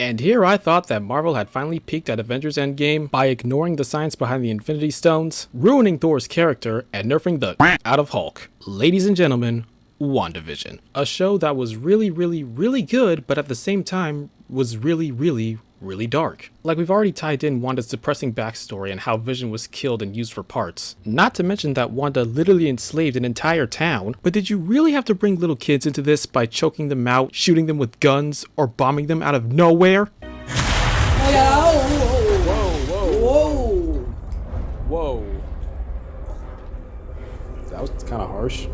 And here I thought that Marvel had finally peaked at Avengers Endgame by ignoring the science behind the Infinity Stones, ruining Thor's character, and nerfing the out of Hulk. Ladies and gentlemen, WandaVision. A show that was really good, but at the same time was really dark. Like, we've already tied in Wanda's depressing backstory and how Vision was killed and used for parts. Not to mention that Wanda literally enslaved an entire town, but did you really have to bring little kids into this by choking them out, shooting them with guns, or bombing them out of nowhere? Whoa. That was kind of harsh.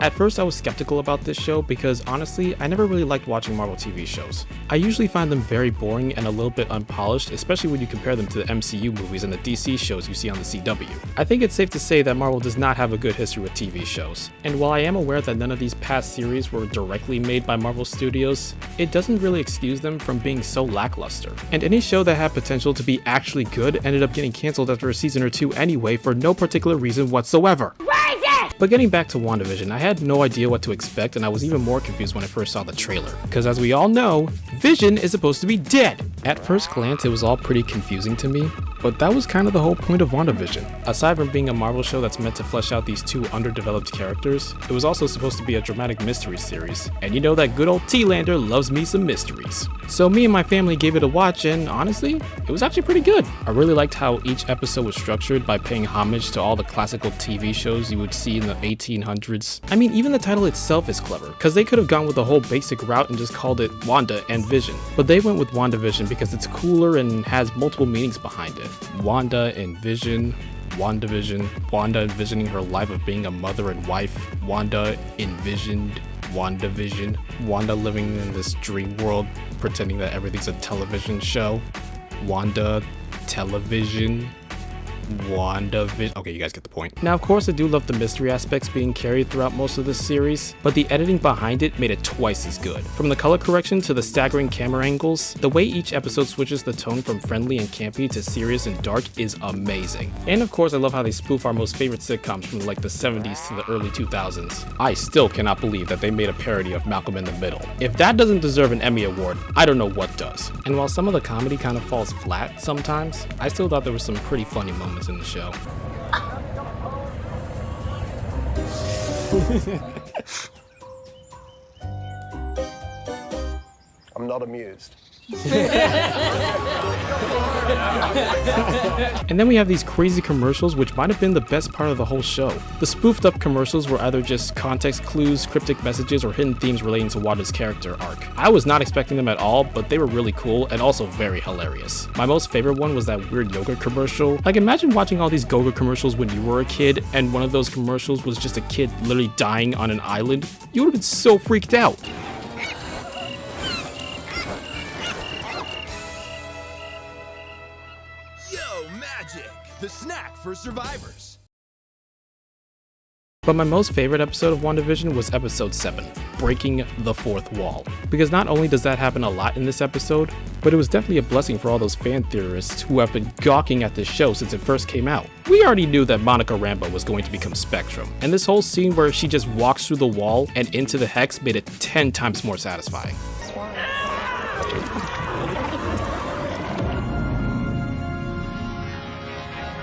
At first I was skeptical about this show because honestly, I never really liked watching Marvel TV shows. I usually find them very boring and a little bit unpolished, especially when you compare them to the MCU movies and the DC shows you see on the CW. I think it's safe to say that Marvel does not have a good history with TV shows. And while I am aware that none of these past series were directly made by Marvel Studios, it doesn't really excuse them from being so lackluster. And any show that had potential to be actually good ended up getting cancelled after a season or two anyway for no particular reason whatsoever. But getting back to WandaVision, I had no idea what to expect, and I was even more confused when I first saw the trailer. Because as we all know, Vision is supposed to be dead! At first glance, it was all pretty confusing to me, but that was kind of the whole point of WandaVision. Aside from being a Marvel show that's meant to flesh out these two underdeveloped characters, it was also supposed to be a dramatic mystery series. And you know that good old T-Lander loves me some mysteries. So me and my family gave it a watch, and honestly, it was actually pretty good. I really liked how each episode was structured by paying homage to all the classical TV shows you would see in the 1800s. I mean, even the title itself is clever, because they could have gone with the whole basic route and just called it Wanda and Vision. But they went with WandaVision because it's cooler and has multiple meanings behind it. Wanda and Vision, WandaVision, Wanda envisioning her life of being a mother and wife, Wanda envisioned WandaVision, Wanda living in this dream world pretending that everything's a television show, Wanda television, WandaVision. Okay, you guys get the point. Now, of course, I do love the mystery aspects being carried throughout most of this series, but the editing behind it made it twice as good. From the color correction to the staggering camera angles, the way each episode switches the tone from friendly and campy to serious and dark is amazing. And of course, I love how they spoof our most favorite sitcoms from like the 70s to the early 2000s. I still cannot believe that they made a parody of Malcolm in the Middle. If that doesn't deserve an Emmy Award, I don't know what does. And while some of the comedy kind of falls flat sometimes, I still thought there were some pretty funny moments in the show. I'm not amused. And then we have these crazy commercials, which might have been the best part of the whole show. The spoofed up commercials were either just context clues, cryptic messages, or hidden themes relating to Wanda's character arc. I was not expecting them at all, but they were really cool and also very hilarious. My most favorite one was that weird yoga commercial. Like, imagine watching all these Goga commercials when you were a kid, and one of those commercials was just a kid literally dying on an island. You would have been so freaked out. The snack for survivors. But my most favorite episode of WandaVision was episode 7, Breaking the Fourth Wall. Because not only does that happen a lot in this episode, but it was definitely a blessing for all those fan theorists who have been gawking at this show since it first came out. We already knew that Monica Rambeau was going to become Spectrum, and this whole scene where she just walks through the wall and into the Hex made it 10 times more satisfying.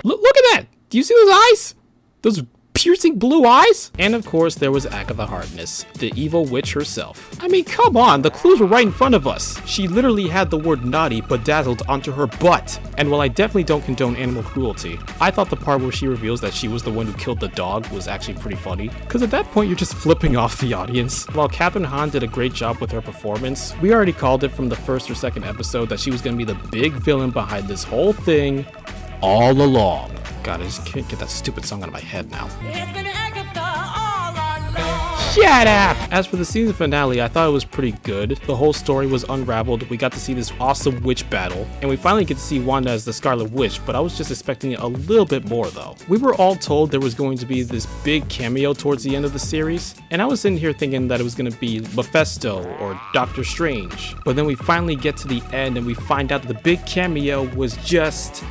Look at that! Do you see those eyes? Those piercing blue eyes? And of course, there was Agatha Harkness, the evil witch herself. I mean, come on, the clues were right in front of us. She literally had the word naughty bedazzled onto her butt. And while I definitely don't condone animal cruelty, I thought the part where she reveals that she was the one who killed the dog was actually pretty funny. Because at that point, you're just flipping off the audience. While Kathryn Hahn did a great job with her performance, we already called it from the first or second episode that she was going to be the big villain behind this whole thing all along. God, I just can't get that stupid song out of my head now. Shut up! As for the season finale, I thought it was pretty good. The whole story was unraveled, we got to see this awesome witch battle, and we finally get to see Wanda as the Scarlet Witch, but I was just expecting a little bit more though. We were all told there was going to be this big cameo towards the end of the series, and I was sitting here thinking that it was going to be Mephisto or Doctor Strange, but then we finally get to the end and we find out that the big cameo was just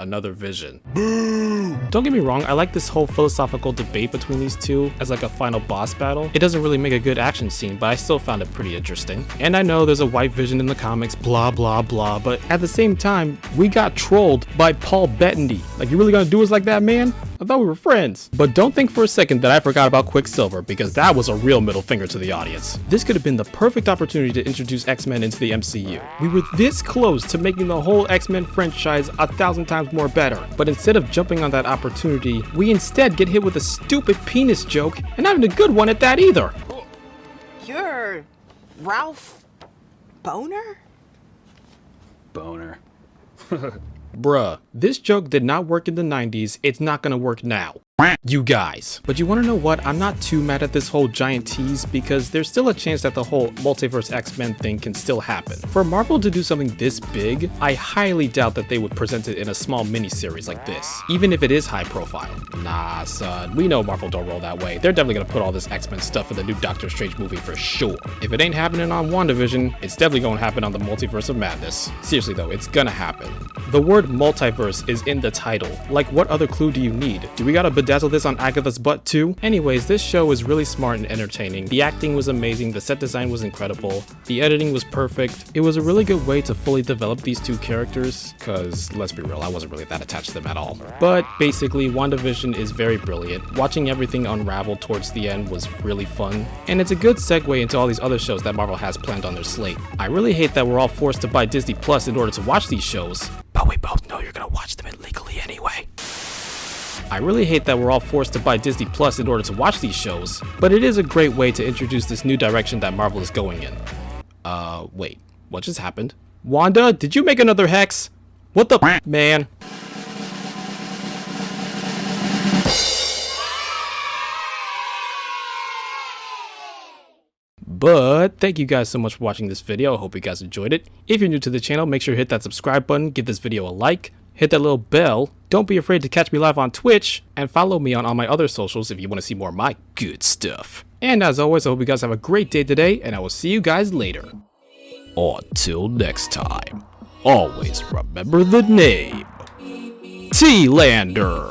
another Vision. Boo! Don't get me wrong, I like this whole philosophical debate between these two as like a final boss battle. It doesn't really make a good action scene, but I still found it pretty interesting. And I know there's a white Vision in the comics, blah blah blah, but at the same time, we got trolled by Paul Bettany. Like, you really gonna do us like that, man? I thought we were friends. But don't think for a second that I forgot about Quicksilver, because that was a real middle finger to the audience. This could have been the perfect opportunity to introduce X-Men into the MCU. We were this close to making the whole X-Men franchise 1,000 times more better. But instead of jumping on that opportunity, we instead get hit with a stupid penis joke, and not even a good one at that either. You're Ralph Boner? Boner. Bruh, this joke did not work in the 90s, it's not gonna work now. You guys. But you wanna know what? I'm not too mad at this whole giant tease because there's still a chance that the whole multiverse X-Men thing can still happen. For Marvel to do something this big, I highly doubt that they would present it in a small miniseries like this, even if it is high profile. Nah, son, we know Marvel don't roll that way. They're definitely gonna put all this X-Men stuff in the new Doctor Strange movie for sure. If it ain't happening on WandaVision, it's definitely gonna happen on the Multiverse of Madness. Seriously though, it's gonna happen. The word multiverse is in the title. Like, what other clue do you need? Do we gotta bedazzle this on Agatha's butt too? Anyways, this show was really smart and entertaining. The acting was amazing, the set design was incredible, the editing was perfect. It was a really good way to fully develop these two characters, cause let's be real, I wasn't really that attached to them at all. But basically, WandaVision is very brilliant. Watching everything unravel towards the end was really fun, and it's a good segue into all these other shows that Marvel has planned on their slate. I really hate that we're all forced to buy Disney Plus in order to watch these shows, but we both know you're gonna watch them illegally anyway. I really hate that we're all forced to buy Disney Plus in order to watch these shows, but it is a great way to introduce this new direction that Marvel is going in. Wait, what just happened? Wanda, did you make another hex? What the man? But thank you guys so much for watching this video. I hope you guys enjoyed it. If you're new to the channel, make sure to hit that subscribe button, give this video a like, hit that little bell. Don't be afraid to catch me live on Twitch, and follow me on all my other socials if you want to see more of my good stuff. And as always, I hope you guys have a great day today, and I will see you guys later. Until next time, always remember the name, T-Lander.